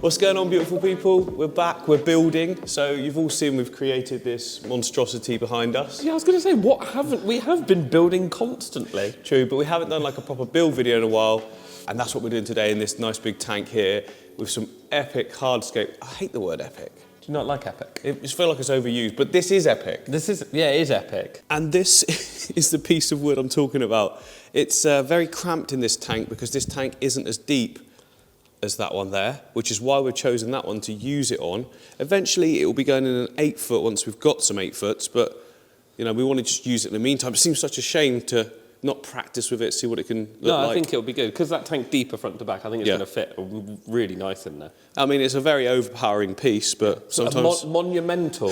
What's going on, beautiful people? We're back, we're building. So you've all seen we've created this monstrosity behind us. Yeah, I was going to say, what haven't we have been building constantly? True, but we haven't done like a proper build video in a while. And that's what we're doing today in this nice big tank here with some epic hardscape. I hate the word epic. Do you not like epic? It just feels like it's overused, but this is epic. This is, yeah, it is epic. And this is the piece of wood I'm talking about. It's very cramped in this tank because this tank isn't as deep as that one there, which is why we've chosen that one to use it on. Eventually it will be going in an 8 foot once we've got some 8 foots, but you know, we want to just use it in the meantime. It seems such a shame to not practice with it, see what it can look like. No, I think it'll be good, because that tank deeper front to back, I think it's going to fit really nice in there. I mean, it's a very overpowering piece, but sometimes... monumental,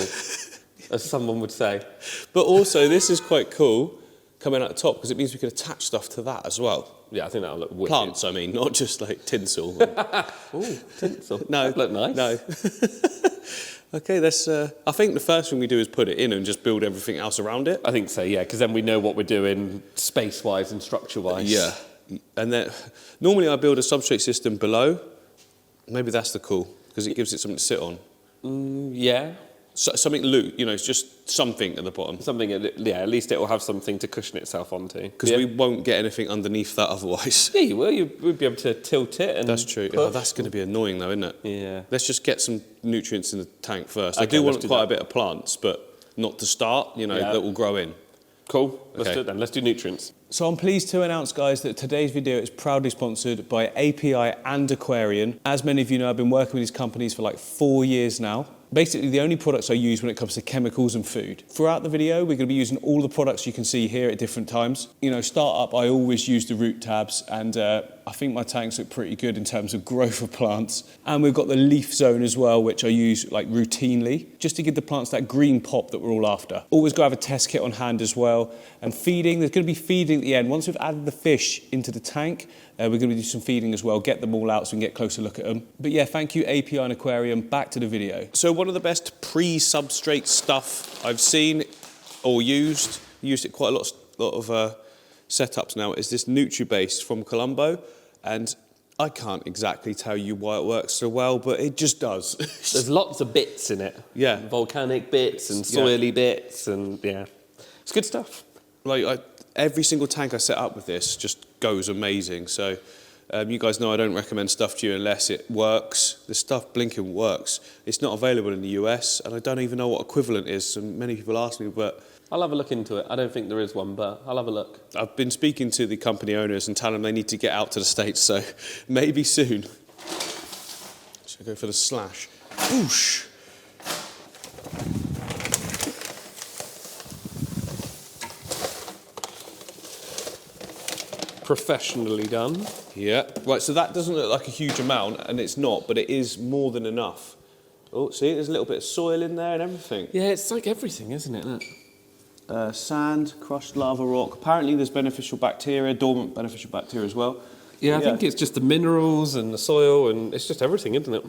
as someone would say. But also, this is quite cool, coming out the top, because it means we can attach stuff to that as well. Yeah, I think that'll look wicked. Plants, I mean, not just like tinsel. Ooh, tinsel. No. That'd look nice. No. Okay, that's. I think the first thing we do is put it in and just build everything else around it. I think so, yeah, because then we know what we're doing space-wise and structure-wise. Yeah, and then normally I build a substrate system below. Maybe that's the cool, because it gives it something to sit on. Yeah. So, something loose, you know, it's just something at the bottom. Something, yeah, at least it will have something to cushion itself onto. Because we won't get anything underneath that otherwise. Yeah, you will. You would be able to tilt it and that's true. Oh, that's going to be annoying though, isn't it? Yeah. Let's just get some nutrients in the tank first. Okay, I do want quite a bit of plants, but not to start, you know, that will grow in. Cool. Let's do it then. Let's do nutrients. So I'm pleased to announce, guys, that today's video is proudly sponsored by API and Aquarian. As many of you know, I've been working with these companies for like 4 years now. Basically, the only products I use when it comes to chemicals and food. Throughout the video, we're going to be using all the products you can see here at different times. You know, start up, I always use the root tabs, and I think my tanks look pretty good in terms of growth of plants. And we've got the leaf zone as well, which I use like routinely, just to give the plants that green pop that we're all after. Always got to have a test kit on hand as well. And feeding, there's going to be feeding at the end. Once we've added the fish into the tank, we're going to do some feeding as well, get them all out so we can get a closer look at them. But yeah, thank you API and Aquarium. Back to the video. So one of the best pre-substrate stuff I've seen or used it quite a lot of setups now, is this NutriBase from Colombo. And I can't exactly tell you why it works so well, but it just does. There's lots of bits in it. Yeah. Volcanic bits and soily bits and yeah. It's good stuff. Like every single tank I set up with this just goes amazing. So you guys know I don't recommend stuff to you unless it works. This stuff blinking works. It's not available in the US, and I don't even know what equivalent is. And many people ask me, but I'll have a look into it. I don't think there is one, but I'll have a look. I've been speaking to the company owners and telling them they need to get out to the States, so maybe soon. Should I go for the slash? Whoosh! Professionally done. Yeah. Right, so that doesn't look like a huge amount, and it's not, but it is more than enough. Oh, see, there's a little bit of soil in there and everything. Yeah, it's like everything, isn't it? Sand, crushed lava rock. Apparently there's beneficial bacteria, dormant beneficial bacteria as well. Yeah, I think it's just the minerals and the soil, and it's just everything, isn't it?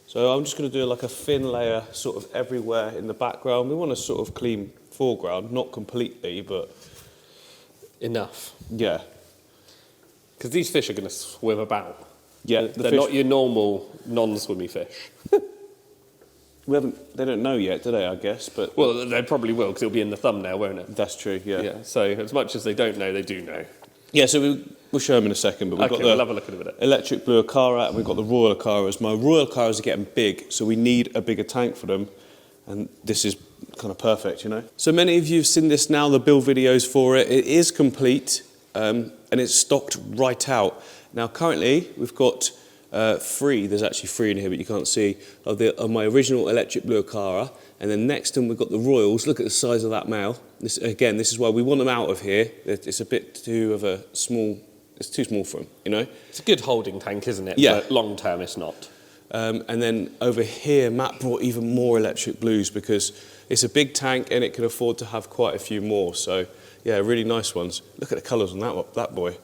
So I'm just going to do like a thin layer sort of everywhere in the background. We want a sort of clean foreground, not completely, but enough. Yeah. Because these fish are going to swim about. Yeah, they're not your normal non-swimmy fish. They don't know yet, do they, I guess? But well, they probably will, because it'll be in the thumbnail, won't it? That's true, yeah. Yeah, so as much as they don't know, they do know. Yeah, so we'll show them in a second, but we'll have a look at it. Electric blue Acara, and we've got the royal Acaras. My royal Acaras are getting big, so we need a bigger tank for them, and this is kind of perfect, you know? So many of you have seen this now, the build videos for it. It is complete, and it's stocked right out. Now, currently, we've got 3, there's actually 3 in here, but you can't see, of my original electric blue Acara. And then next to them, we've got the royals. Look at the size of that male. This is why we want them out of here. It's a bit too of a small, it's too small for them, you know? It's a good holding tank, isn't it? Yeah. But long term, it's not. And then over here, Matt brought even more electric blues because it's a big tank and it can afford to have quite a few more. So, yeah, really nice ones. Look at the colours on that boy.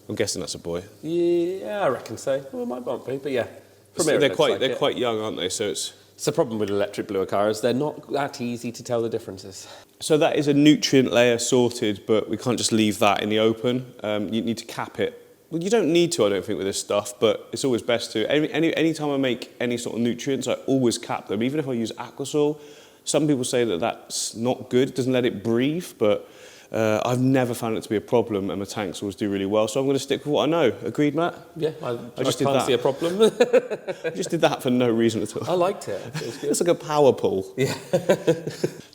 I'm guessing that's a boy. Yeah, I reckon so. Well, it might not be, but yeah. They're quite young, aren't they? So it's the problem with electric blue Acaras. They're not that easy to tell the differences. So that is a nutrient layer sorted, but we can't just leave that in the open. You need to cap it Well, you don't need to, I don't think, with this stuff, but it's always best to. Any time I make any sort of nutrients, I always cap them. Even if I use Aquasoil, some people say that that's not good, it doesn't let it breathe, but I've never found it to be a problem, and my tanks always do really well, so I'm going to stick with what I know. Agreed, Matt? Yeah, I just can't see a problem. I just did that for no reason at all. I liked it. It was good. It's like a power pull. Yeah.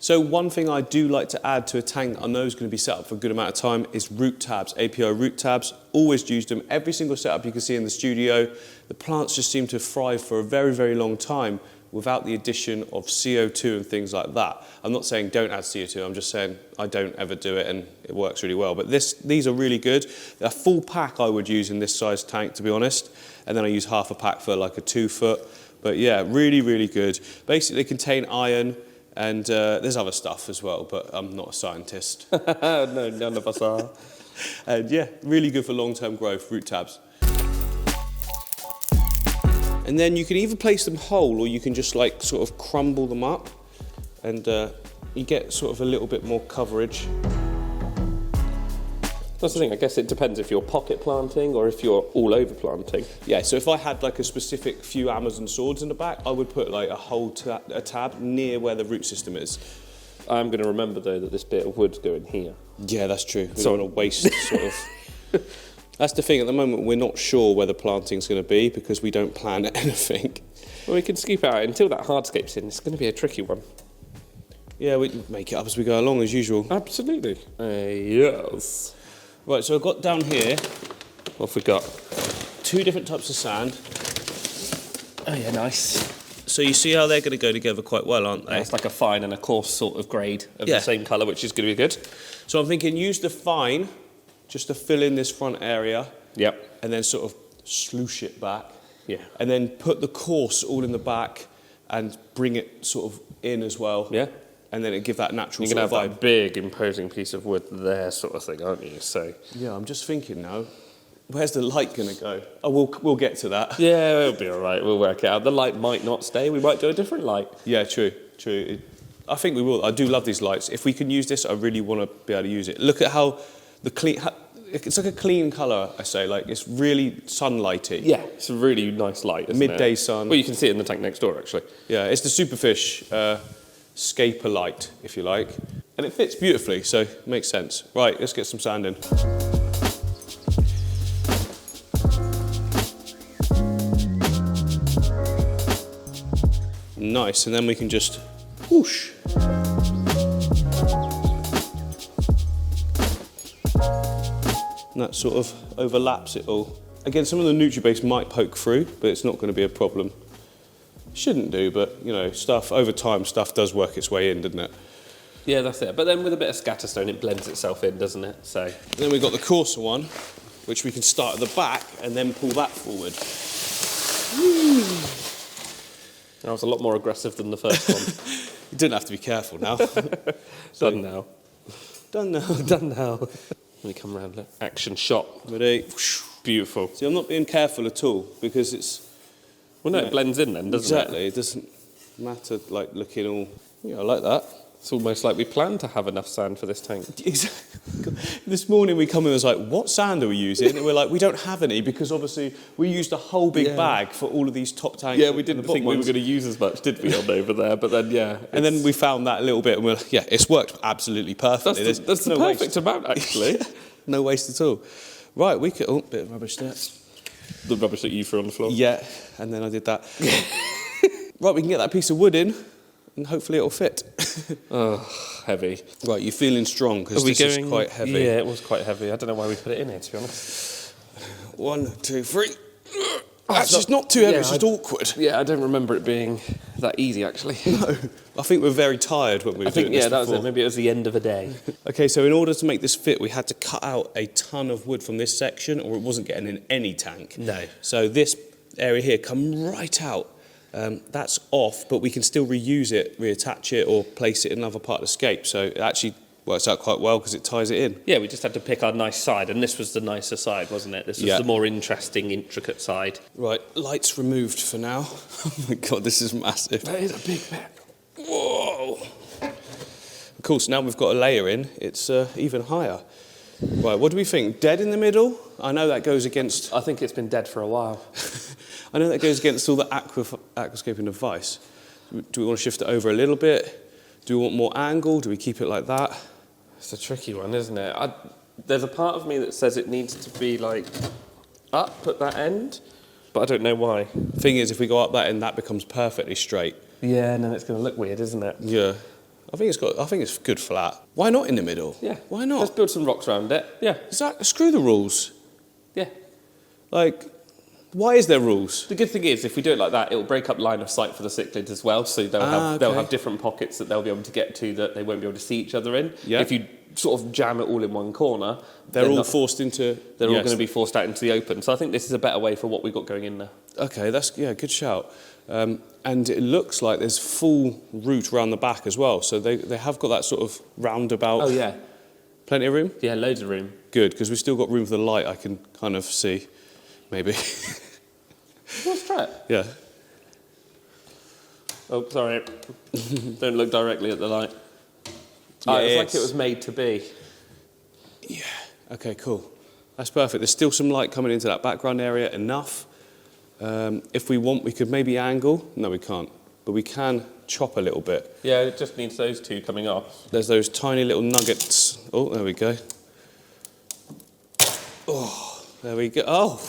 So one thing I do like to add to a tank that I know is going to be set up for a good amount of time is root tabs, API root tabs. Always used them. Every single setup you can see in the studio, the plants just seem to thrive for a very, very long time without the addition of CO2 and things like that. I'm not saying don't add CO2, I'm just saying I don't ever do it and it works really well. But these are really good. A full pack I would use in this size tank, to be honest, and then I use half a pack for like a 2 foot. But yeah, really, really good. Basically they contain iron and there's other stuff as well, but I'm not a scientist. No, none of us are. And yeah, really good for long-term growth, root tabs. And then you can either place them whole or you can just like sort of crumble them up and you get sort of a little bit more coverage. That's the thing, I guess it depends if you're pocket planting or if you're all over planting. Yeah, so if I had like a specific few Amazon swords in the back, I would put like a whole tab near where the root system is. I'm going to remember though that this bit of wood's going here. Yeah, that's true. We don't want to waste sort of... That's the thing, at the moment we're not sure where the planting's going to be because we don't plan anything. Well, we can scoop out until that hardscape's in. It's going to be a tricky one. Yeah, we can make it up as we go along as usual. Absolutely. Yes. Right, so I've got down here, What have we got? 2 different types of sand. Oh yeah, nice. So you see how they're going to go together quite well, aren't they? It's like a fine and a coarse sort of grade of Yeah. the same colour, which is going to be good. So I'm thinking use the fine just to fill in this front area. Yep. And then sort of sloosh it back. Yeah. And then put the coarse all in the back and bring it sort of in as well. Yeah. And then it give that natural You're going to sort have of vibe. that big, imposing piece of wood there sort of thing, aren't you? So. Yeah, I'm just thinking now, where's the light going to go? Oh, we'll get to that. Yeah, it'll be all right. We'll work it out. The light might not stay. We might do a different light. Yeah, true. I think we will. I do love these lights. If we can use this, I really want to be able to use it. Look at how the clean... It's like a clean colour, I say. Like, it's really sunlighty. Yeah, it's a really nice light, isn't Midday it? sun. Well, you can see it in the tank next door, actually. Yeah, it's the Superfish scaper light, if you like. And it fits beautifully, so it makes sense. Right, let's get some sand in. Nice, and then we can just whoosh. And that sort of overlaps it all. Again, some of the NutriBase might poke through, but it's not going to be a problem. Shouldn't do, but you know, over time, stuff does work its way in, doesn't it? Yeah, that's it. But then with a bit of scatterstone, it blends itself in, doesn't it? So. Then we've got the coarser one, which we can start at the back and then pull that forward. That was a lot more aggressive than the first one. You didn't have to be careful now. Done now. Done now. Done now. Let me come round. Look. Action shot. Ready? Beautiful. See, I'm not being careful at all because it's... Well, no, it blends in then, doesn't exactly. It doesn't matter, like, looking all... Yeah, I like that. It's almost like we planned to have enough sand for this tank. Exactly. This morning we come in and was like, what sand are we using? And we're like, we don't have any because obviously we used a whole big bag for all of these top tanks. Yeah, we didn't think we were going to use as much, did we, on over there? But then, yeah. And then we found that a little bit and we're like, yeah, it's worked absolutely perfectly. That's the perfect amount, actually. No waste at all. Right, we could... Oh, bit of rubbish there. The rubbish that you threw on the floor. Yeah, and then I did that. Right, we can get that piece of wood in and hopefully it'll fit. Oh, heavy. Right, you're feeling strong because this is quite heavy. Yeah, it was quite heavy. I don't know why we put it in here, to be honest. 1, 2, 3. Actually, it's not too heavy, it's just awkward. Yeah, I don't remember it being that easy, actually. No, I think we're very tired when we were doing this that was before. it. Maybe it was the end of a day. Okay, so in order to make this fit, we had to cut out a ton of wood from this section or it wasn't getting in any tank. No. So this area here come right out. That's off, but we can still reuse it, reattach it or place it in another part of the scape. So it actually works out quite well because it ties it in. Yeah, we just had to pick our nice side, and this was the nicer side, wasn't it? This was the more interesting, intricate side. Right, lights removed for now. Oh my God, this is massive. That is a big bit. Whoa! Of course, now we've got a layer in, it's even higher. Right, what do we think? Dead in the middle? I know that goes against... I think it's been dead for a while. I know that goes against all the aquascaping advice. Do we want to shift it over a little bit? Do we want more angle? Do we keep it like that? It's a tricky one, isn't it? There's a part of me that says it needs to be like up at that end, but I don't know why. Thing is, if we go up that end, that becomes perfectly straight. Yeah, and then it's going to look weird, isn't it? Yeah. I think it's good flat. Why not in the middle? Yeah. Why not? Let's build some rocks around it. Yeah. Screw the rules. Yeah. Like, why is there rules? The good thing is, if we do it like that, it'll break up line of sight for the cichlids as well, so they'll have different pockets that they'll be able to get to that they won't be able to see each other in. Yeah. If you sort of jam it all in one corner, they're all forced into... They're all going to be forced out into the open. So I think this is a better way for what we've got going in there. Okay, good shout. And it looks like there's full route around the back as well, so they have got that sort of roundabout. Oh yeah. Plenty of room? Yeah, loads of room. Good, because we've still got room for the light, I can kind of see, maybe. Let's try it. Yeah. Oh, sorry. Don't look directly at the light. Oh, it's like it was made to be. Yeah. Okay, cool. That's perfect. There's still some light coming into that background area, enough. If we want, we could maybe angle. No, we can't. But we can chop a little bit. Yeah, it just needs those two coming off. There's those tiny little nuggets. Oh, there we go. Oh, there we go. Oh.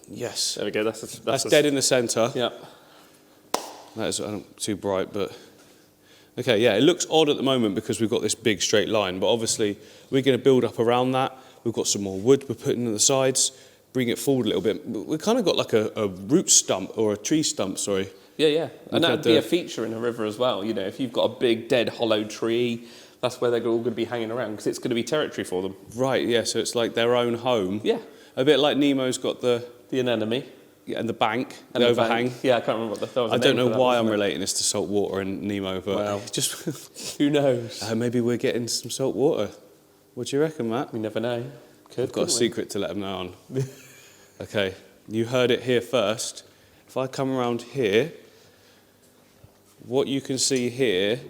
Yes. There we go. That's dead in the centre. Yeah. That is too bright, but... Okay, yeah, it looks odd at the moment because we've got this big straight line, but obviously we're going to build up around that. We've got some more wood we're putting on the sides, bring it forward a little bit. We've kind of got like a root stump, or a tree stump, sorry. Yeah, yeah. And that would be a feature in a river as well. You know, if you've got a big dead hollow tree, that's where they're all going to be hanging around because it's going to be territory for them. Right, yeah, so it's like their own home. Yeah. A bit like Nemo's got the anemone. Yeah, and the bank, and the overhang. Bank. Yeah, I can't remember what the I don't know why I'm relating this to salt water and Nemo, but well, just who knows? Maybe we're getting some salt water. What do you reckon, Matt? We never know. I've got a secret to let them know on. Okay, you heard it here first. If I come around here, what you can see here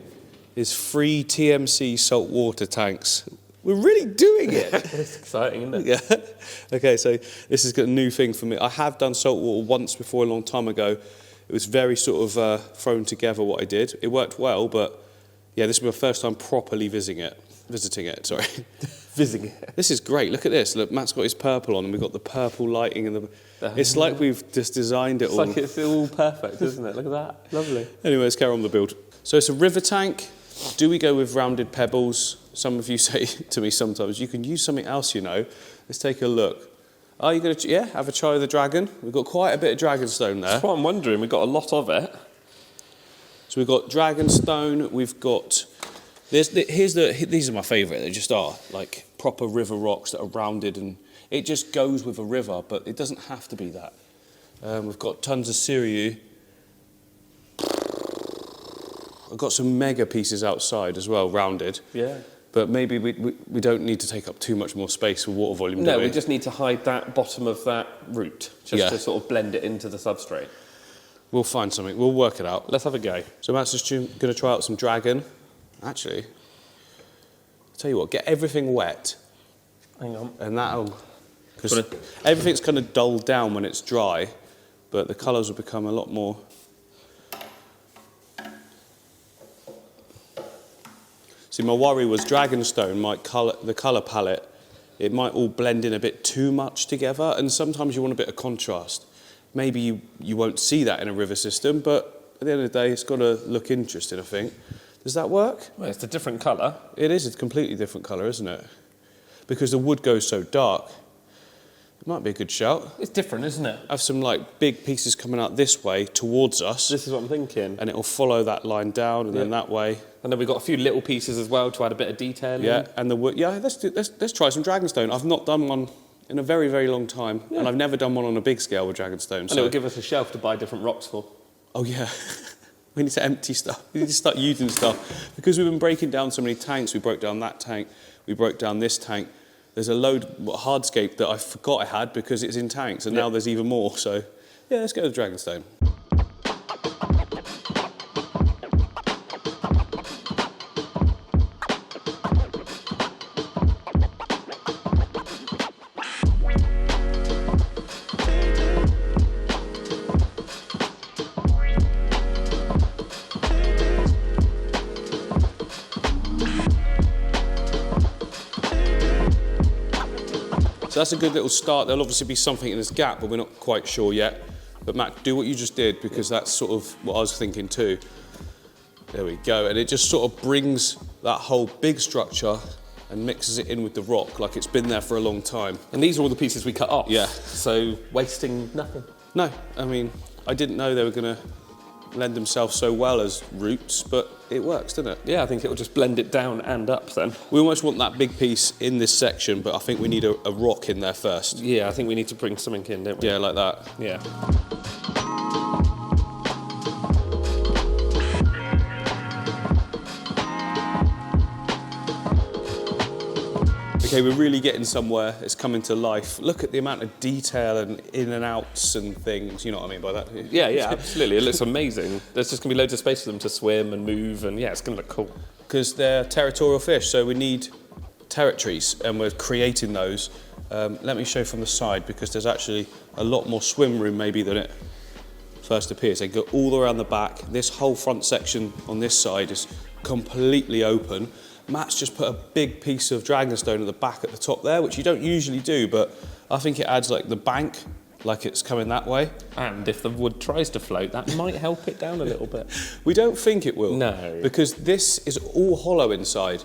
is 3 TMC salt water tanks. We're really doing it. It's exciting, isn't it? Yeah. Okay, so this is a new thing for me. I have done salt water once before a long time ago. It was very sort of thrown together what I did. It worked well, but yeah, this is my first time properly visiting it. Visiting it. This is great. Look at this. Look, Matt's got his purple on, and we've got the purple lighting and it's like we've just designed it all. It's like it's all perfect, isn't it? Look at that. Lovely. Anyway, let's carry on the build. So it's a river tank. Do we go with rounded pebbles? Some of you say to me sometimes, you can use something else, you know. Let's take a look. Are you going to, have a try with the dragon? We've got quite a bit of dragonstone there. That's what I'm wondering. We've got a lot of it. So we've got dragonstone. We've got... These are my favourite. They just are, like, proper river rocks that are rounded, and it just goes with a river, but it doesn't have to be that. We've got tons of Siriu. I've got some mega pieces outside as well, rounded. Yeah. But maybe we don't need to take up too much more space for water volume, do we? No, we just need to hide that bottom of that root, just to sort of blend it into the substrate. We'll find something. We'll work it out. Let's have a go. So Matt's just going to try out some dragon. Actually, I'll tell you what, get everything wet. Hang on. And that'll... Because everything's kind of dulled down when it's dry, but the colours will become a lot more... See, my worry was dragonstone might the colour palette, it might all blend in a bit too much together, and sometimes you want a bit of contrast. Maybe you won't see that in a river system, but at the end of the day, it's got to look interesting, I think. Does that work? Well, it's a different colour. It is a completely different colour, isn't it? Because the wood goes so dark. It might be a good shout. It's different, isn't it? Have some like big pieces coming out this way towards us. This is what I'm thinking. And it'll follow that line down and then that way. And then we've got a few little pieces as well to add a bit of detail in. And the wood. Yeah, let's try some dragonstone. I've not done one in a very, very long time. Yeah. And I've never done one on a big scale with dragonstone. And it will give us a shelf to buy different rocks for. Oh yeah. We need to empty stuff. We need to start using stuff. Because we've been breaking down so many tanks. We broke down that tank. We broke down this tank. There's a load hardscape that I forgot I had because it's in tanks, and now there's even more. So, yeah, let's go with dragonstone. that's a good little start. There'll obviously be something in this gap, but we're not quite sure yet. But Matt, do what you just did, because that's sort of what I was thinking too. There we go, and it just sort of brings that whole big structure and mixes it in with the rock like it's been there for a long time. And these are all the pieces we cut off. Yeah. So wasting nothing. No, I mean, I didn't know they were going to lend themselves so well as roots, but it works, doesn't it? Yeah, I think it will just blend it down and up then. We almost want that big piece in this section, but I think we need a rock in there first. Yeah, I think we need to bring something in, don't we? Yeah, like that. Yeah. Okay, we're really getting somewhere. It's coming to life. Look at the amount of detail and in and outs and things. You know what I mean by that? Yeah, absolutely. It looks amazing. There's just going to be loads of space for them to swim and move, and yeah, it's going to look cool. Because they're territorial fish, so we need territories, and we're creating those. Let me show from the side, because there's actually a lot more swim room maybe than it first appears. They go all around the back. This whole front section on this side is completely open. Matt's just put a big piece of dragonstone at the back at the top there, which you don't usually do, but I think it adds like the bank, like it's coming that way. And if the wood tries to float, that might help it down a little bit. We don't think it will. No. Because this is all hollow inside,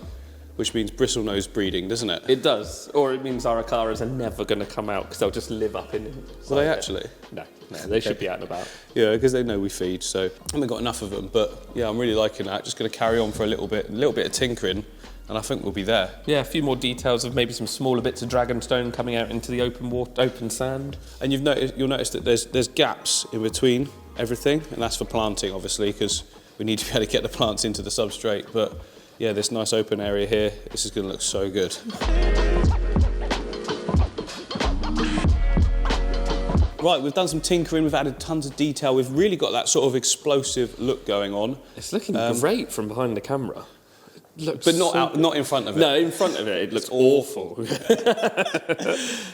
which means bristlenose breeding, doesn't it? It does. Or it means our Acaras are never going to come out because they'll just live up in. Will they actually? No, they should be out and about. Yeah, because they know we feed, so I haven't got enough of them, but yeah, I'm really liking that. Just going to carry on for a little bit of tinkering, and I think we'll be there. Yeah, a few more details of maybe some smaller bits of dragonstone coming out into the open water, open sand. And you'll notice that there's gaps in between everything, and that's for planting, obviously, because we need to be able to get the plants into the substrate. But yeah, this nice open area here, this is going to look so good. Right, we've done some tinkering, we've added tons of detail, we've really got that sort of explosive look going on. It's looking great from behind the camera. But not in front of it. No, in front of it looks awful.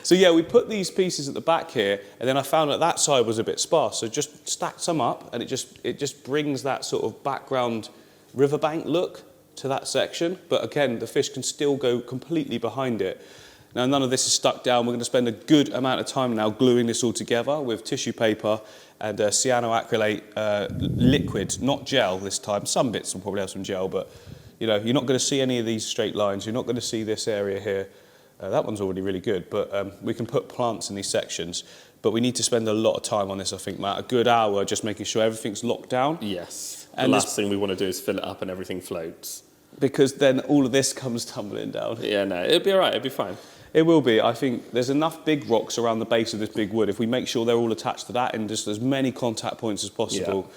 So yeah, we put these pieces at the back here, and then I found that side was a bit sparse, so just stacked some up, and it just brings that sort of background riverbank look to that section. But again, the fish can still go completely behind it. Now, none of this is stuck down. We're going to spend a good amount of time now gluing this all together with tissue paper and cyanoacrylate liquid, not gel this time. Some bits will probably have some gel, but you know, you're not going to see any of these straight lines. You're not going to see this area here. That one's already really good, but we can put plants in these sections. But we need to spend a lot of time on this, I think, Matt. A good hour just making sure everything's locked down. Yes. And the last thing we want to do is fill it up and everything floats. Because then all of this comes tumbling down. Yeah, no, it'll be all right. It'll be fine. It will be. I think there's enough big rocks around the base of this big wood. If we make sure they're all attached to that and just as many contact points as possible,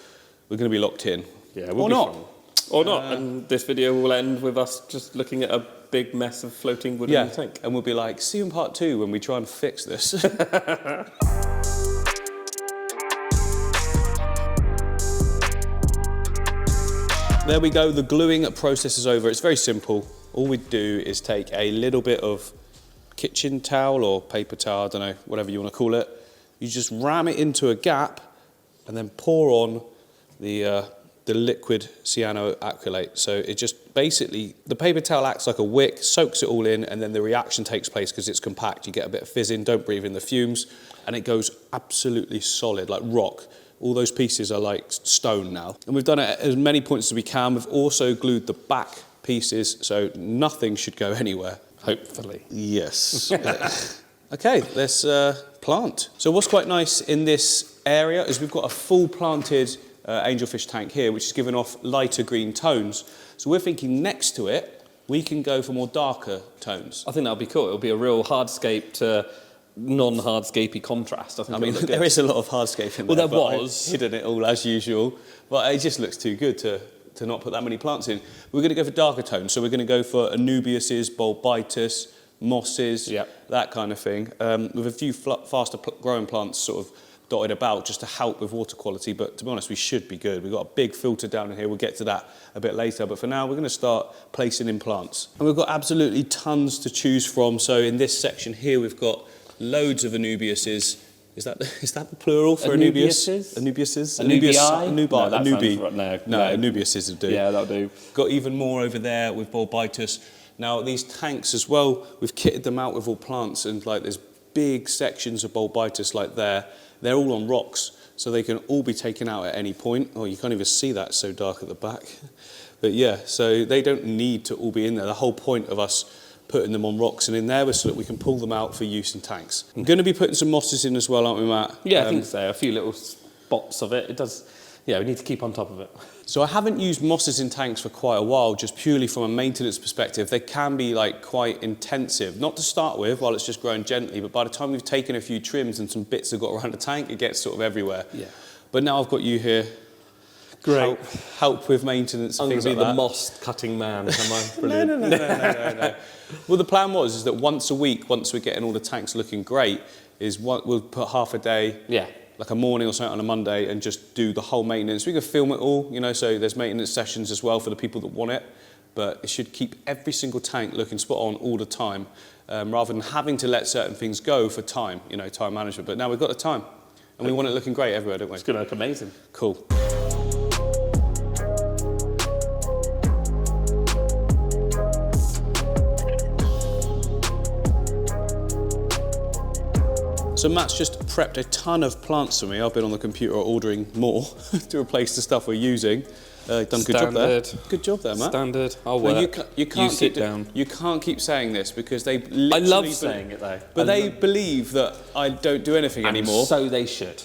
we're going to be locked in. Yeah, or not. Fine. Or not. And this video will end with us just looking at a big mess of floating wood in the tank. And we'll be like, see you in part 2 when we try and fix this. There we go, the gluing process is over. It's very simple. All we do is take a little bit of kitchen towel or paper towel, I don't know, whatever you want to call it. You just ram it into a gap and then pour on the liquid cyanoacrylate. So it just basically, the paper towel acts like a wick, soaks it all in, and then the reaction takes place because it's compact. You get a bit of fizz in, don't breathe in the fumes, and it goes absolutely solid, like rock. All those pieces are like stone now. And we've done it at as many points as we can. We've also glued the back pieces, so nothing should go anywhere. Hopefully. Yes. Okay, let's plant. So what's quite nice in this area is we've got a full planted angelfish tank here, which is giving off lighter green tones. So we're thinking next to it, we can go for more darker tones. I think that'll be cool. It'll be a real hardscape to non-hardscapey contrast. I mean, there is a lot of hardscape in there. Well, there was. I've hidden it all as usual, but it just looks too good to not put that many plants in. We're going to go for darker tones, so we're going to go for Anubiuses, Bulbitis, mosses, that kind of thing, with a few faster growing plants sort of dotted about just to help with water quality, but to be honest, we should be good. We've got a big filter down in here. We'll get to that a bit later, but for now, we're going to start placing in plants. And we've got absolutely tons to choose from. So in this section here, we've got loads of Anubiuses. Is that the plural for Anubius? Anubiuses? No, Anubiuses will do. Yeah, that'll do. Got even more over there with Bulbitis. Now, these tanks as well, we've kitted them out with all plants, and like there's big sections of Bulbitis like there, they're all on rocks, so they can all be taken out at any point. Oh, you can't even see that, it's so dark at the back. But yeah, so they don't need to all be in there. The whole point of us putting them on rocks and in there was so that we can pull them out for use in tanks. I'm going to be putting some mosses in as well, aren't we, Matt? Yeah, I think so. A few little spots of it. It does. Yeah, we need to keep on top of it. So I haven't used mosses in tanks for quite a while, just purely from a maintenance perspective. They can be like quite intensive, not to start with while it's just growing gently, but by the time we've taken a few trims and some bits have got around the tank, it gets sort of everywhere. Yeah. But now I've got you here. Great. Help with maintenance and I'm going things to be like the that. moss cutting man, am I? Brilliant. No. Well, the plan was that once a week, once we're getting all the tanks looking great, we'll put half a day, Yeah. like a morning or something on a Monday, and just do the whole maintenance. We can film it all, you know, so there's maintenance sessions as well for the people that want it, but it should keep every single tank looking spot on all the time, rather than having to let certain things go for time, you know, time management. But now we've got the time, and we want it looking great everywhere, don't we? It's going to look amazing. Cool. So Matt's just prepped a ton of plants for me. I've been on the computer ordering more to replace the stuff we're using. Done a good job there. Good job there, Matt. Standard. I'll work. You sit down. You can't keep saying this because they literally... I love saying it though. But they believe that I don't do anything anymore. So they should.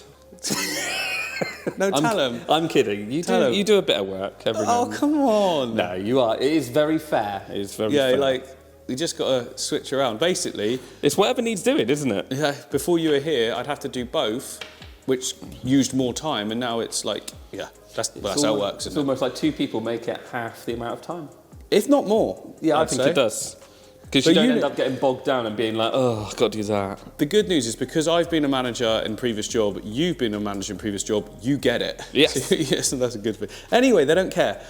No, tell them. I'm kidding. You do a bit of work every now and then. Come on. No, you are. It is very fair. It is very fair. Yeah, like... You just got to switch around. Basically... It's whatever needs doing, isn't it? Yeah, before you were here, I'd have to do both, which used more time, and now it's like, yeah, that's how it works, It's isn't it? almost like two people make it half the amount of time. If not more. Yeah, I think it does. Because you don't end up getting bogged down and being like, oh, I've got to do that. The good news is because I've been a manager in previous job, you've been a manager in previous job, you get it. Yes. Yes, and that's a good thing. Anyway, they don't care.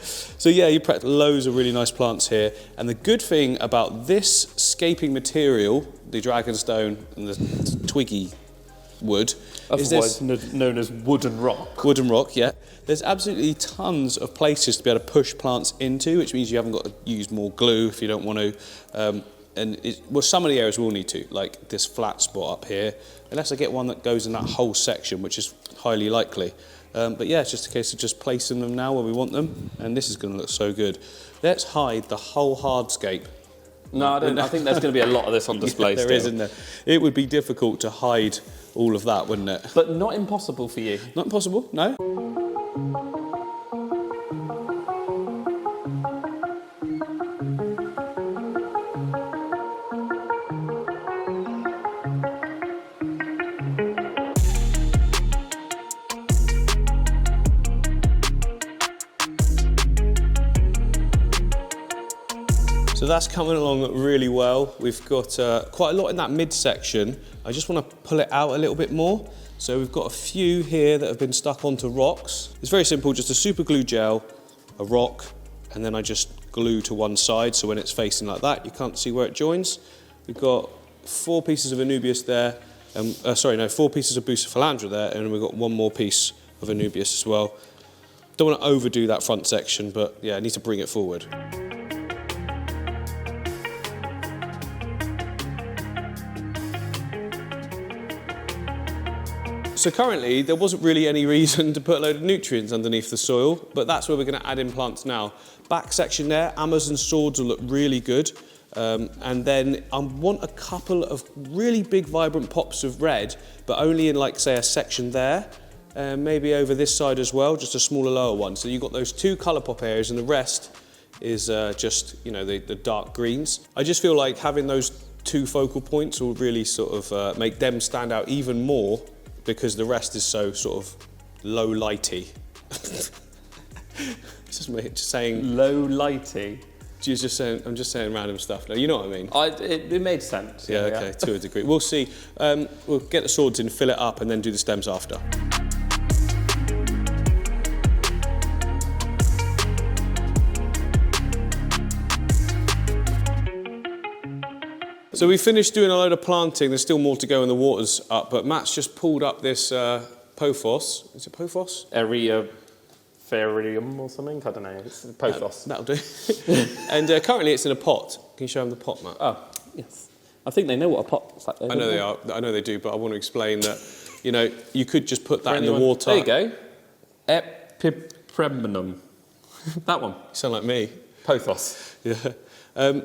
So yeah, you prepped loads of really nice plants here. And the good thing about this scaping material, the dragonstone and the twiggy wood, Otherwise known as wooden rock. Wooden rock, yeah. There's absolutely tons of places to be able to push plants into, which means you haven't got to use more glue if you don't want to. Well, some of the areas will need to, like this flat spot up here, unless I get one that goes in that whole section, which is highly likely. But yeah, it's just a case of just placing them now where we want them, and this is going to look so good. Let's hide the whole hardscape. No, I don't. I think there's going to be a lot of this on display There still. is, isn't there? It would be difficult to hide all of that, wouldn't it? But not impossible for you. Not impossible, no. So that's coming along really well. We've got quite a lot in that midsection. I just want to pull it out a little bit more. So we've got a few here that have been stuck onto rocks. It's very simple, just a super glue gel, a rock, and then I just glue to one side, so when it's facing like that, you can't see where it joins. We've got 4 pieces of Anubias there, 4 pieces of Bucephalandra there, and we've got 1 more piece of Anubias as well. Don't want to overdo that front section, but yeah, I need to bring it forward. So currently, there wasn't really any reason to put a load of nutrients underneath the soil, but that's where we're going to add in plants now. Back section there, Amazon swords will look really good. And then I want a couple of really big, vibrant pops of red, but only in, like, say, a section there. Maybe over this side as well, just a smaller, lower one. So you've got those 2 colour pop areas, and the rest is just, you know, the dark greens. I just feel like having those 2 focal points will really sort of make them stand out even more, because the rest is so sort of low lighty. just saying low lighty. I'm just saying random stuff. No, you know what I mean. It made sense. Yeah, okay, to a degree. We'll see. We'll get the swords in, fill it up, and then do the stems after. So we finished doing a load of planting. There's still more to go and the water's up, but Matt's just pulled up this pothos. Is it pothos? Ferium or something? I don't know. It's pothos. That'll do. And currently it's in a pot. Can you show him the pot, Matt? Oh, yes. I think they know what a pot looks like. I know they are. I know they do, but I want to explain that, you know, you could just put that in the water. There you go. Epipremnum. That one. You sound like me. Pothos. Yeah.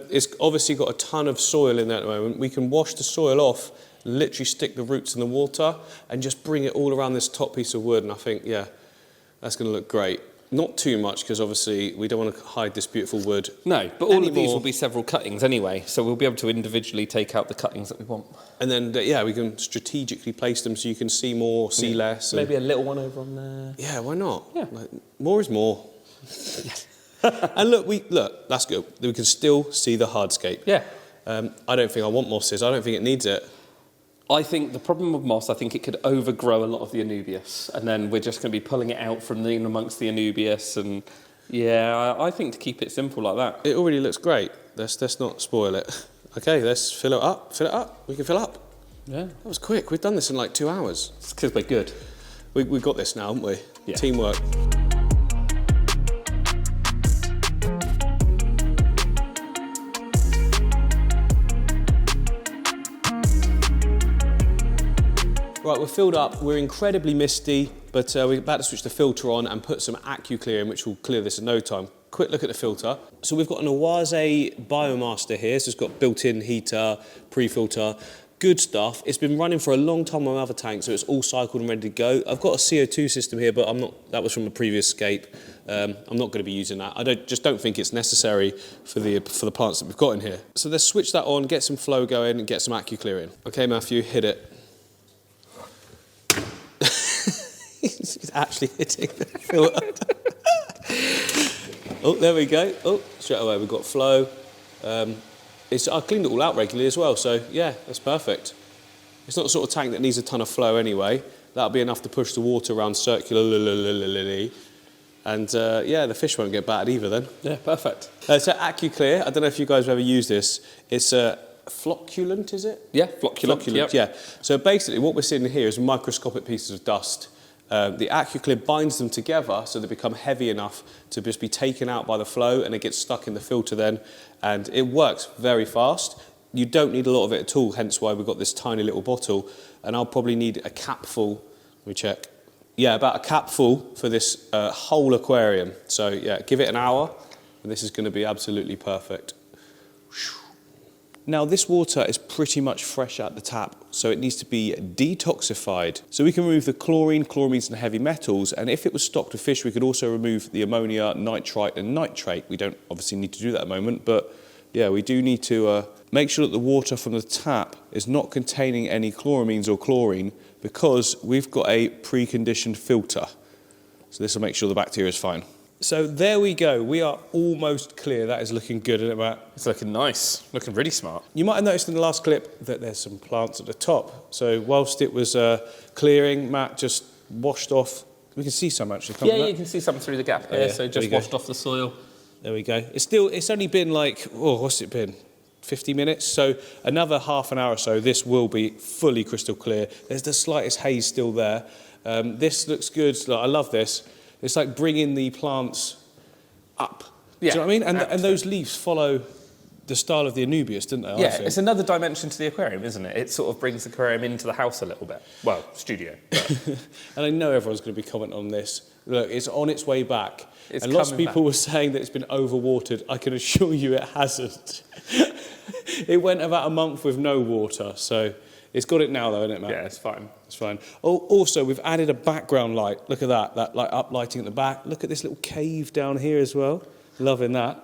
It's obviously got a ton of soil in there at the moment. We can wash the soil off, literally stick the roots in the water, and just bring it all around this top piece of wood. And I think, yeah, that's going to look great. Not too much, because obviously we don't want to hide this beautiful wood. No, but all of these will be several cuttings anyway, so we'll be able to individually take out the cuttings that we want. And then, yeah, we can strategically place them so you can see more, see less. Maybe a little one over on there. Yeah, why not? Yeah. Like, more is more. And look, that's good. We can still see the hardscape. Yeah. I don't think I want mosses. I don't think it needs it. I think the problem with moss, I think it could overgrow a lot of the Anubias, and then we're just going to be pulling it out from in amongst the Anubias, and yeah, I think to keep it simple like that. It already looks great. Let's not spoil it. Okay, let's fill it up. Fill it up. We can fill up. Yeah. That was quick. We've done this in like 2 hours. It's because we're good. We've got this now, haven't we? Yeah. Teamwork. Right, we're filled up. We're incredibly misty, but we're about to switch the filter on and put some AquaClear in, which will clear this in no time. Quick look at the filter. So we've got an Awase Biomaster here, so it's got built-in heater, pre-filter, good stuff. It's been running for a long time on my other tank, so it's all cycled and ready to go. I've got a CO2 system here, but that was from a previous scape. I'm not going to be using that. I just don't think it's necessary for the plants that we've got in here. So let's switch that on, get some flow going, and get some AquaClear in. Okay, Matthew, hit it. He's actually hitting the filter. Oh, there we go. Oh, straight away we've got flow. I cleaned it all out regularly as well, so yeah, that's perfect. It's not the sort of tank that needs a ton of flow anyway. That'll be enough to push the water around circularly. And yeah, the fish won't get battered either then. Yeah, perfect. So AquaClear, I don't know if you guys have ever used this. It's a flocculant, is it? Yeah, flocculant. Yep. Yeah. So basically what we're seeing here is microscopic pieces of dust. The AquaClear binds them together so they become heavy enough to just be taken out by the flow, and it gets stuck in the filter then, and it works very fast. You don't need a lot of it at all, hence why we've got this tiny little bottle, and I'll probably need a capful. Let me check. Yeah, about a capful for this whole aquarium. So yeah, give it an hour, and this is going to be absolutely perfect. Now this water is pretty much fresh out the tap, so it needs to be detoxified. So we can remove the chlorine, chloramines and heavy metals, and if it was stocked with fish, we could also remove the ammonia, nitrite and nitrate. We don't obviously need to do that at the moment, but yeah, we do need to make sure that the water from the tap is not containing any chloramines or chlorine, because we've got a preconditioned filter. So this will make sure the bacteria is fine. So there we go, we are almost clear. That is looking good, isn't it, Matt? It's looking nice, looking really smart. You might have noticed in the last clip that there's some plants at the top. So whilst it was clearing, Matt just washed off. We can see some actually. Yeah, you can see some through the gap here, so just washed off the soil. There we go. It's only been like, what's it been? 50 minutes, so another half an hour or so, this will be fully crystal clear. There's the slightest haze still there. This looks good. I love this. It's like bringing the plants up. Yeah, do you know what I mean? And those leaves follow the style of the Anubias, didn't they? Yeah, it's another dimension to the aquarium, isn't it? It sort of brings the aquarium into the house a little bit. Well, studio. And I know everyone's going to be commenting on this. Look, it's on its way back. It's and lots of people back. were saying that it's been overwatered. I can assure you it hasn't. It went about a month with no water, so it's got it now though, isn't it, Matt? Yeah, it's fine. It's fine. Oh, also, we've added a background light. Look at that like uplighting at the back. Look at this little cave down here as well. Loving that.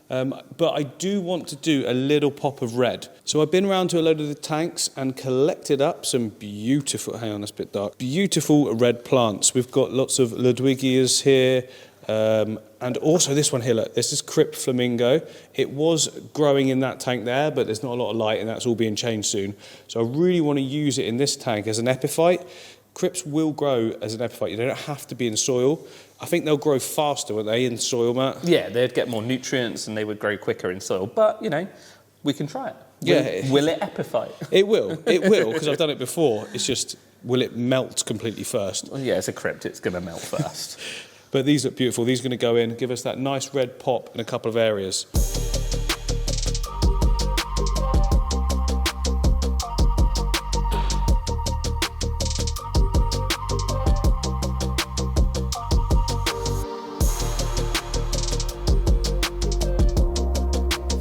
But I do want to do a little pop of red. So I've been around to a load of the tanks and collected up some beautiful, hang on, that's a bit dark, beautiful red plants. We've got lots of Ludwigias here, and also this one here, look, this is Crypt Flamingo. It was growing in that tank there, but there's not a lot of light and that's all being changed soon. So I really want to use it in this tank as an epiphyte. Crypts will grow as an epiphyte. They don't have to be in soil. I think they'll grow faster, won't they, in soil, Matt? Yeah, they'd get more nutrients and they would grow quicker in soil. But, you know, we can try it. Yeah. Will it epiphyte? It will, because I've done it before. It's just, will it melt completely first? Well, yeah, it's a crypt. It's going to melt first. But these look beautiful. These are going to go in, give us that nice red pop in a couple of areas.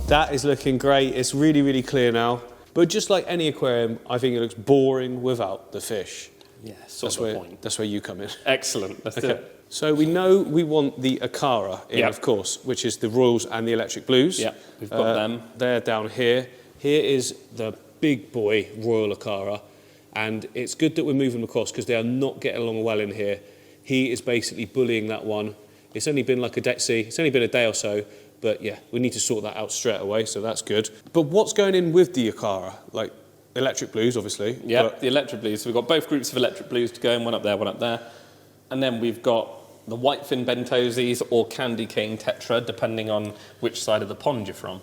That is looking great. It's really, really clear now. But just like any aquarium, I think it looks boring without the fish. Yeah, sort of the point. That's where you come in. Excellent. Let's do it. So we know we want the Acara in, of course, which is the Royals and the Electric Blues. Yeah, we've got them. They're down here. Here is the big boy Royal Acara. And it's good that we're moving them across because they are not getting along well in here. He is basically bullying that one. It's only been like a day, it's only been a day or so. But yeah, we need to sort that out straight away, so that's good. But what's going in with the Acara? Like Electric Blues, obviously. Yeah, the Electric Blues. So we've got both groups of Electric Blues to go in, one up there, one up there. And then we've got the Whitefin Bentoses or Candy Cane Tetra, depending on which side of the pond you're from.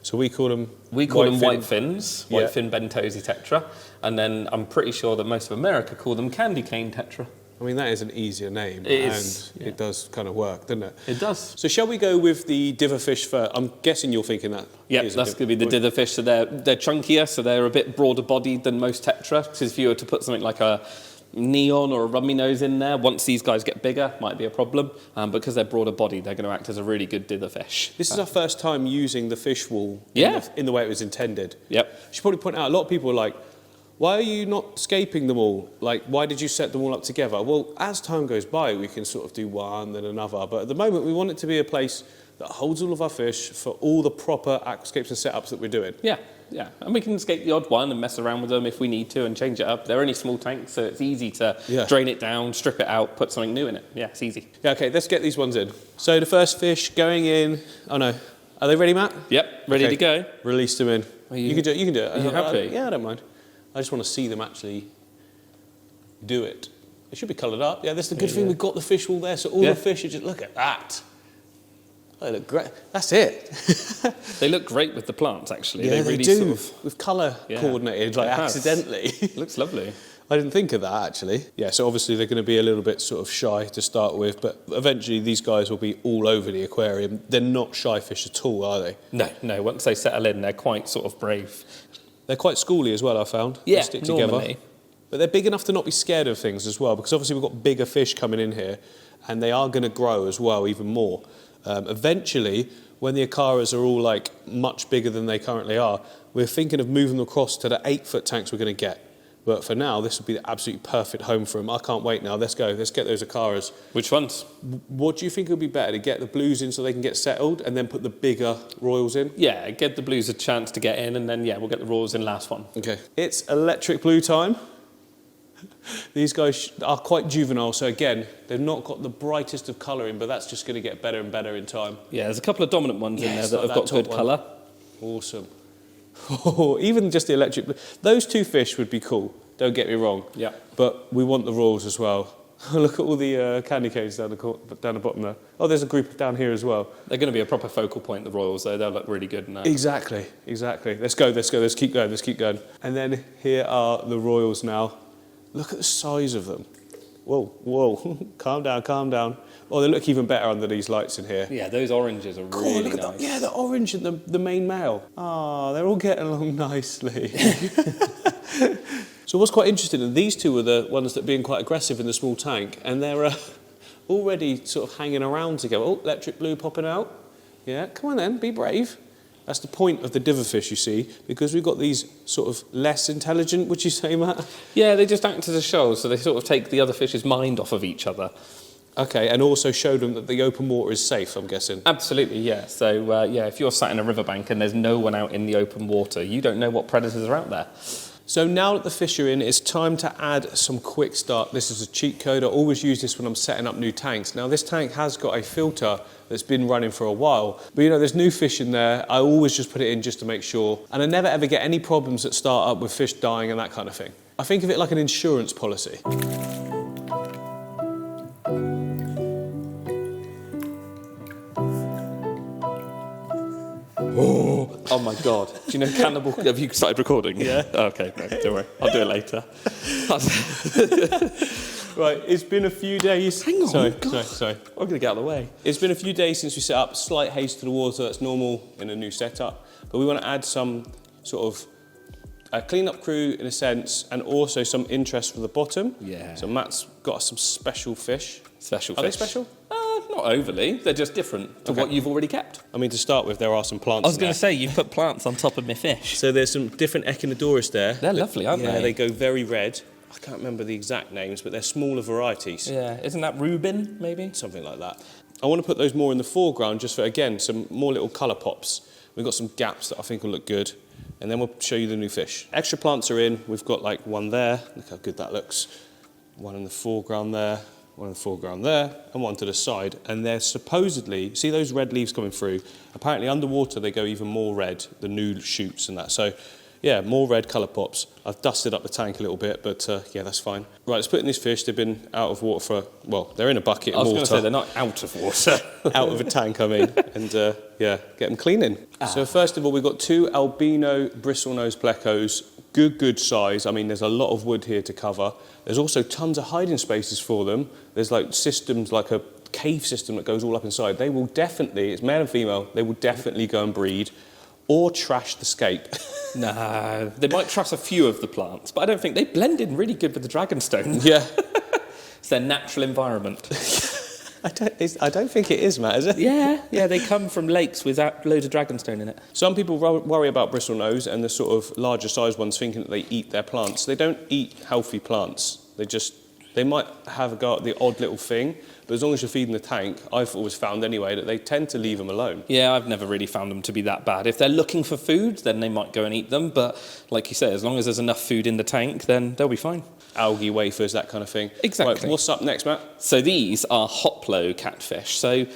So we call them... Whitefins, Whitefin Bentosi Tetra. And then I'm pretty sure that most of America call them Candy Cane Tetra. I mean, that is an easier name. It is. And it does kind of work, doesn't it? It does. So shall we go with the dither fish first? I'm guessing you're thinking that. Yeah, that's going to be the dither fish. So they're chunkier, so they're a bit broader bodied than most Tetra. Because if you were to put something like a neon or a rummy nose in there, once these guys get bigger, might be a problem. Because they're broader bodied, they're going to act as a really good dither fish. This is our first time using the fish wall in the way it was intended. Yep. I should probably point out, a lot of people are like, why are you not scaping them all? Like, why did you set them all up together? Well, as time goes by, we can sort of do one, then another. But at the moment, we want it to be a place that holds all of our fish for all the proper aquascapes and setups that we're doing. Yeah, yeah. And we can scape the odd one and mess around with them if we need to and change it up. They're only small tanks, so it's easy to drain it down, strip it out, put something new in it. Yeah, it's easy. Yeah, okay, let's get these ones in. So the first fish going in... Oh, no. Are they ready, Matt? Yep, ready to go. Release them in. You can do it. You can do it. Are you happy? Yeah, I don't mind. I just want to see them actually do it. It should be coloured up. Yeah, that's the good thing. We've got the fish all there, so all the fish are just... Look at that. They look great. That's it. They look great with the plants, actually. Yeah, they really do. Sort of... With colour coordinated, like accidentally. It looks lovely. I didn't think of that, actually. Yeah, so obviously they're going to be a little bit sort of shy to start with, but eventually these guys will be all over the aquarium. They're not shy fish at all, are they? No. Once they settle in, they're quite sort of brave. They're quite schooly as well, I found. Yeah, they stick together. normally. But they're big enough to not be scared of things as well, because obviously we've got bigger fish coming in here, and they are going to grow as well, even more. Eventually, when the Acaras are all like much bigger than they currently are, we're thinking of moving them across to the 8-foot tanks we're going to get. But for now, this would be the absolutely perfect home for them. I can't wait now. Let's go. Let's get those Acaras. Which ones? What do you think would be better, to get the blues in so they can get settled and then put the bigger Royals in? Yeah, give the blues a chance to get in, and then, we'll get the Royals in last one. Okay. It's Electric Blue time. These guys are quite juvenile, so again, they've not got the brightest of colouring, but that's just going to get better and better in time. Yeah, there's a couple of dominant ones in there that have got good colour. Awesome. Oh, even just the Electric Blue. Those two fish would be cool, don't get me wrong. Yeah. But we want the Royals as well. Look at all the candy canes down the bottom there. Oh, there's a group down here as well. They're going to be a proper focal point, the Royals, though. They'll look really good in that. Exactly. Let's go. Let's keep going. And then here are the Royals now. Look at the size of them. Whoa. calm down. Oh, they look even better under these lights in here. Yeah, those oranges are really look at nice. Yeah, the orange and the main male. They're all getting along nicely. So what's quite interesting, and these two are the ones that are being quite aggressive in the small tank, and they're already sort of hanging around together. Oh, Electric Blue popping out. Yeah, come on then, be brave. That's the point of the dither fish, you see, because we've got these sort of less intelligent, would you say, Matt? Yeah, they just act as a show, so they sort of take the other fish's mind off of each other. Okay, and also show them that the open water is safe, I'm guessing. Absolutely, yeah. So, if you're sat in a riverbank and there's no one out in the open water, you don't know what predators are out there. So now that the fish are in, it's time to add some quick start. This is a cheat code. I always use this when I'm setting up new tanks. Now, this tank has got a filter that's been running for a while. But, there's new fish in there. I always just put it in just to make sure. And I never, ever get any problems that start up with fish dying and that kind of thing. I think of it like an insurance policy. Oh my God. Do you know Cannibal... Have you started recording? Yeah. Okay, no, don't worry. I'll do it later. Right, it's been a few days... Hang on. Sorry. I'm going to get out of the way. It's been a few days since we set up. Slight haze to the water, that's normal in a new setup. But we want to add some sort of a clean-up crew, in a sense, and also some interest for the bottom. Yeah. So Matt's got some special fish. Special Are fish. they special? Not overly. They're just different to what you've already kept. I mean, to start with, there are some plants. I was going to say, you put plants on top of my fish. So there's some different Echinodoris there. They're lovely, aren't they? Yeah, they go very red. I can't remember the exact names, but they're smaller varieties. Yeah, isn't that Reuben, maybe? Something like that. I want to put those more in the foreground just for, again, some more little colour pops. We've got some gaps that I think will look good. And then we'll show you the new fish. Extra plants are in. We've got like one there. Look how good that looks. One in the foreground there. One in the foreground there. And one to the side. And they're supposedly, see those red leaves coming through? Apparently underwater they go even more red, the new shoots and that. So yeah, more red colour pops. I've dusted up the tank a little bit, but yeah, that's fine. Right, let's put in these fish. They've been out of water for, well, they're in a bucket of water. I was going to say, they're not out of water. Out of a tank, I mean. And yeah, get them cleaning. So first of all, we've got 2 albino bristlenose plecos. Good size. I mean, there's a lot of wood here to cover. There's also tons of hiding spaces for them. There's like systems, like a cave system that goes all up inside. They will definitely, it's male and female, they will definitely go and breed or trash the scape. No, they might trash a few of the plants, but I don't think they blend in really good with the dragonstone. Yeah. It's their natural environment. I don't think it is, Matt, is it? Yeah, they come from lakes with loads of dragonstone in it. Some people worry about bristlenose and the sort of larger size ones thinking that they eat their plants. They don't eat healthy plants. They might have a go at the odd little thing, but as long as you're feeding the tank, I've always found anyway that they tend to leave them alone. Yeah, I've never really found them to be that bad. If they're looking for food, then they might go and eat them, but like you say, as long as there's enough food in the tank, then they'll be fine. Algae, wafers, that kind of thing. Exactly. Right, what's up next, Matt? So these are hoplo catfish. So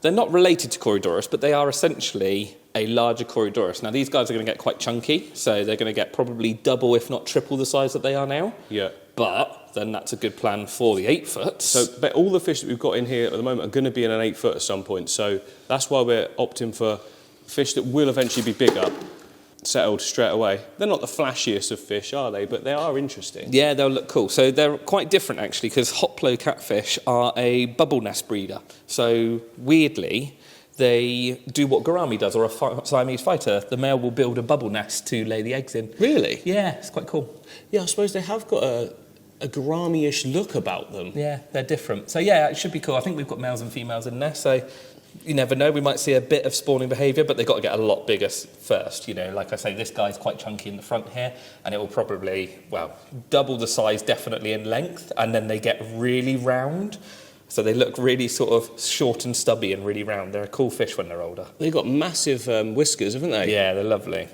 they're not related to Corydoras, but they are essentially a larger Corydoras. Now, these guys are going to get quite chunky, so they're going to get probably double, if not triple the size that they are now. Yeah. But then that's a good plan for the 8 foot. So but all the fish that we've got in here at the moment are going to be in an 8 foot at some point. So that's why we're opting for fish that will eventually be bigger, settled straight away. They're not the flashiest of fish, are they? But they are interesting. Yeah, they'll look cool. So they're quite different, actually, because hoplo catfish are a bubble nest breeder. So weirdly, they do what gourami does, or a Siamese fighter. The male will build a bubble nest to lay the eggs in. Really? Yeah, it's quite cool. Yeah, I suppose they have got a gourami-ish look about them. Yeah, they're different. So yeah, it should be cool. I think we've got males and females in there, so you never know. We might see a bit of spawning behaviour, but they've got to get a lot bigger first. You know, like I say, this guy's quite chunky in the front here, and it will probably, well, double the size definitely in length, and then they get really round. So they look really sort of short and stubby and really round. They're a cool fish when they're older. They've got massive whiskers, haven't they? Yeah, they're lovely.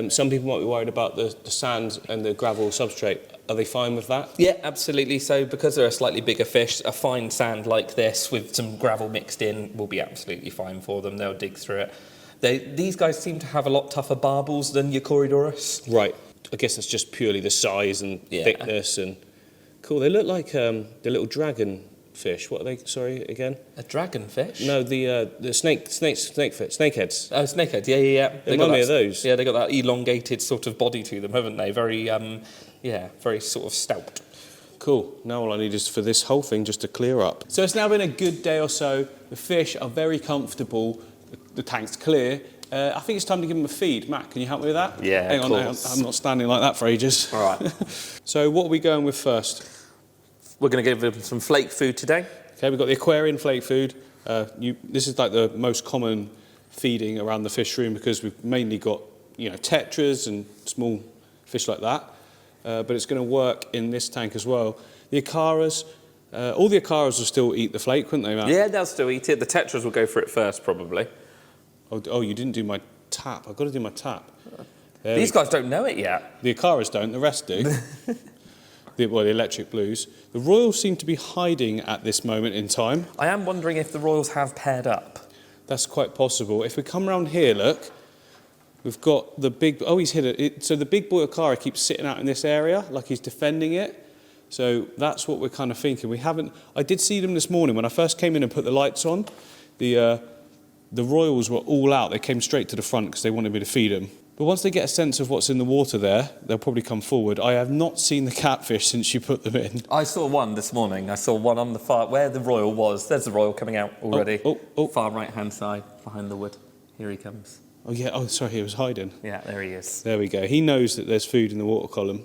Some people might be worried about the sand and the gravel substrate. Are they fine with that? Yeah, absolutely. So because they're a slightly bigger fish, a fine sand like this with some gravel mixed in will be absolutely fine for them. They'll dig through it. These guys seem to have a lot tougher barbels than your Corydoras. Right. I guess that's just purely the size and thickness and... Cool. They look like the little dragon fish. What are they? Sorry, again? A dragonfish? No, the snakeheads. Oh, snakeheads. Yeah. They remind me of those. Yeah, they got that elongated sort of body to them, haven't they? Very, very sort of stout. Cool. Now all I need is for this whole thing just to clear up. So it's now been a good day or so. The fish are very comfortable. The tank's clear. I think it's time to give them a feed. Matt, can you help me with that? Yeah, Hang on. I'm not standing like that for ages. All right. So what are we going with first? We're going to give them some flake food today. Okay, we've got the Aquarian flake food. This is like the most common feeding around the fish room because we've mainly got, tetras and small fish like that. But it's going to work in this tank as well. The Acaras, all the Acaras will still eat the flake, wouldn't they, Matt? Yeah, they'll still eat it. The tetras will go for it first, probably. Oh, you didn't do my tap. I've got to do my tap. These guys don't know it yet. The Acaras don't, the rest do. The electric blues. The Royals seem to be hiding at this moment in time. I am wondering if the Royals have paired up. That's quite possible. If we come round here, look, we've got the big... Oh, he's hit it. So the big boy Acara keeps sitting out in this area, like he's defending it. So that's what we're kind of thinking. I did see them this morning when I first came in and put the lights on. The Royals were all out. They came straight to the front because they wanted me to feed them. But once they get a sense of what's in the water there, they'll probably come forward. I have not seen the catfish since you put them in. I saw one this morning. I saw one on the far... Where the Royal was. There's the Royal coming out already. Oh. Far right-hand side, behind the wood. Here he comes. Oh, yeah. Oh, sorry, he was hiding. Yeah, there he is. There we go. He knows that there's food in the water column.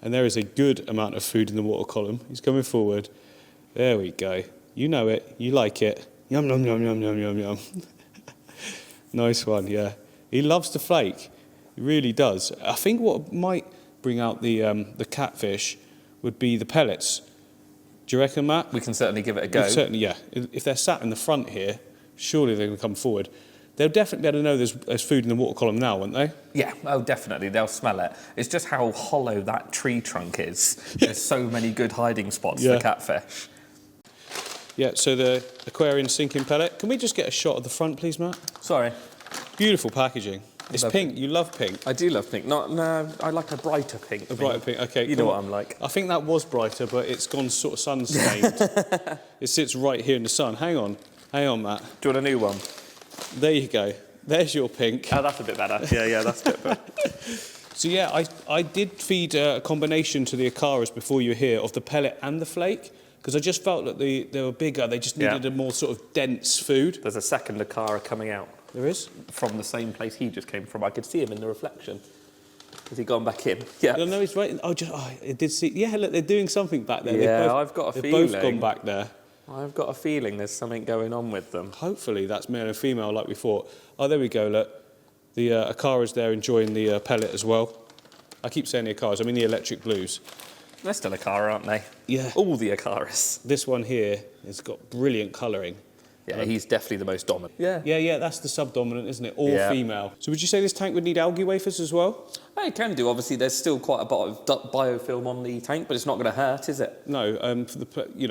And there is a good amount of food in the water column. He's coming forward. There we go. You know it. You like it. Yum, yum, yum, yum, yum, yum, yum. Nice one, yeah. He loves to flake. He really does. I think what might bring out the catfish would be the pellets. Do you reckon, Matt? We can certainly give it a go. Certainly, yeah. If they're sat in the front here, surely they're going to come forward. They'll definitely be able to know there's food in the water column now, won't they? Yeah, oh, definitely. They'll smell it. It's just how hollow that tree trunk is. There's so many good hiding spots for catfish. Yeah, so the Aquarian sinking pellet. Can we just get a shot of the front, please, Matt? Sorry. Beautiful packaging. It's pink. You love pink. I do love pink. No, I like a brighter pink. A brighter pink. Okay. You know what I'm like. I think that was brighter, but it's gone sort of sun-stained. It sits right here in the sun. Hang on, Matt. Do you want a new one? There you go. There's your pink. Oh, that's a bit better. Yeah, that's a bit better. So yeah, I did feed a combination to the Acaras before you were here of the pellet and the flake, because I just felt that they were bigger. They just needed a more sort of dense food. There's a second Acara coming out. There is? From the same place he just came from. I could see him in the reflection. Has he gone back in? Yeah. No, he's right. I did see. Yeah, look, they're doing something back there. Yeah, I've got a feeling. They've both gone back there. I've got a feeling there's something going on with them. Hopefully that's male and female like we thought. Oh, there we go, look. The Acara's there enjoying the pellet as well. I keep saying the Acaras, I mean the electric blues. They're still Acara, aren't they? Yeah. All the Acaras. This one here has got brilliant colouring. Yeah, he's definitely the most dominant. Yeah, that's the subdominant, isn't it? All female. So would you say this tank would need algae wafers as well? It can do. Obviously, there's still quite a lot of biofilm on the tank, but it's not going to hurt, is it? No.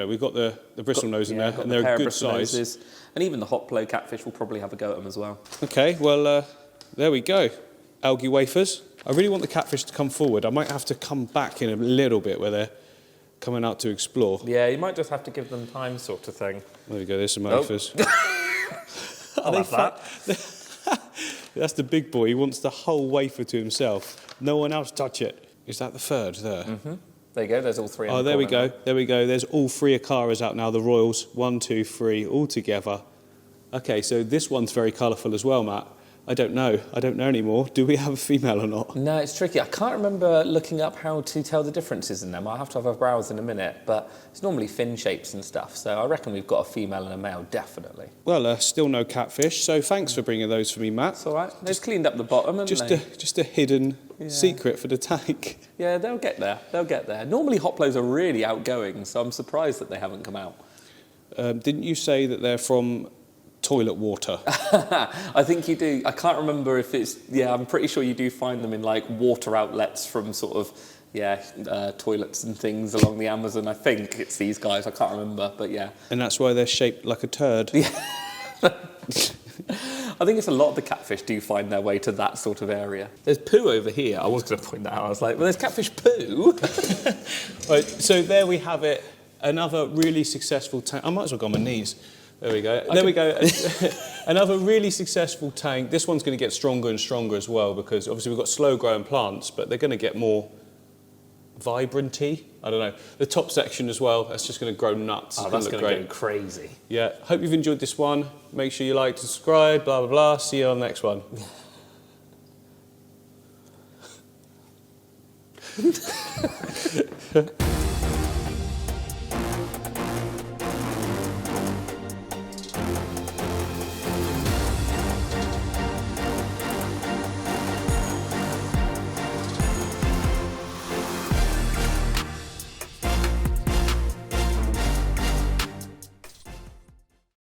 We've got the bristle nose in there, and they're a good size. Noses. And even the hot blow catfish will probably have a go at them as well. Okay, well, there we go. Algae wafers. I really want the catfish to come forward. I might have to come back in a little bit where they're coming out to explore. Yeah, you might just have to give them time, sort of thing. There we go, there's some wafers. I'll have that. That's the big boy. He wants the whole wafer to himself. No one else touch it. Is that the third there? Mm-hmm. There you go, there's all three. Oh, there we go. There we go. There's all three Acaras out now, the Royals. 1, 2, 3, all together. Okay, so this one's very colourful as well, Matt. I don't know anymore. Do we have a female or not? No, it's tricky. I can't remember looking up how to tell the differences in them. I'll have to have a browse in a minute, but it's normally fin shapes and stuff, so I reckon we've got a female and a male, definitely. Well, still no catfish, so thanks for bringing those for me, Matt. It's all right. They've cleaned up the bottom, haven't they? Just a hidden secret for the tank. Yeah, they'll get there. They'll get there. Normally hot blows are really outgoing, so I'm surprised that they haven't come out. Didn't you say that they're from toilet water? I think you do. I can't remember if it's... Yeah, I'm pretty sure you do find them in, like, water outlets from sort of, toilets and things along the Amazon. I think it's these guys. I can't remember, but yeah. And that's why they're shaped like a turd? Yeah. I think it's a lot of the catfish do find their way to that sort of area. There's poo over here. I was going to point that out. I was like, well, there's catfish poo. Right, so there we have it. Another really successful tank. I might as well go on my knees. There we go. There we go. Another really successful tank. This one's going to get stronger and stronger as well because obviously we've got slow-growing plants, but they're going to get more vibranty. I don't know. The top section as well, that's just going to grow nuts. Oh, that's going to go crazy. Yeah. Hope you've enjoyed this one. Make sure you like, subscribe, blah, blah, blah. See you on the next one.